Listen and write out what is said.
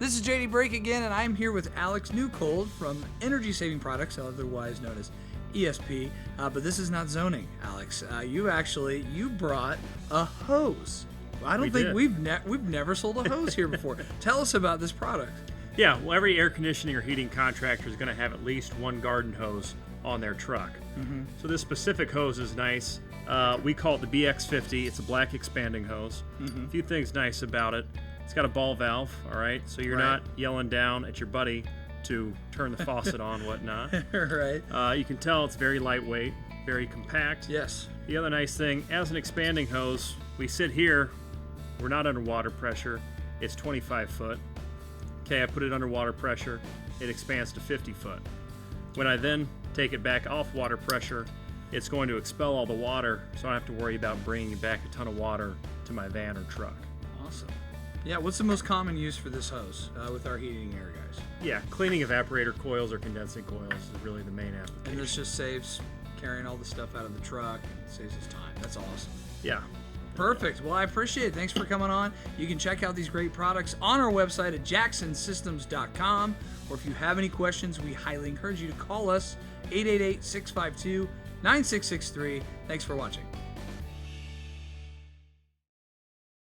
This is JD Brake again, and I'm here with Alex Newcold from Energy Saving Products, otherwise known as ESP. But this is not zoning, Alex. You brought a hose. I don't think we've never sold a hose here before. Tell us about this product. Yeah, well, every air conditioning or heating contractor is going to have at least one garden hose on their truck. Mm-hmm. So this specific hose is nice. We call it the BX50. It's a black expanding hose. Mm-hmm. A few things nice about it. It's got a ball valve, all right? So you're not yelling down at your buddy to turn the faucet on, whatnot. Right. You can tell it's very lightweight, very compact. Yes. The other nice thing, as an expanding hose, we sit here, we're not under water pressure. It's 25 foot. Okay, I put it under water pressure, it expands to 50 foot. When I then take it back off water pressure, it's going to expel all the water, so I don't have to worry about bringing back a ton of water to my van or truck. Awesome. Yeah, what's the most common use for this hose with our heating and air guys? Yeah, cleaning evaporator coils or condensing coils is really the main application. And this just saves carrying all the stuff out of the truck and saves us time. That's awesome. Yeah. Perfect. Well, I appreciate it. Thanks for coming on. You can check out these great products on our website at jacksonsystems.com. Or if you have any questions, we highly encourage you to call us 888-652-9663. Thanks for watching.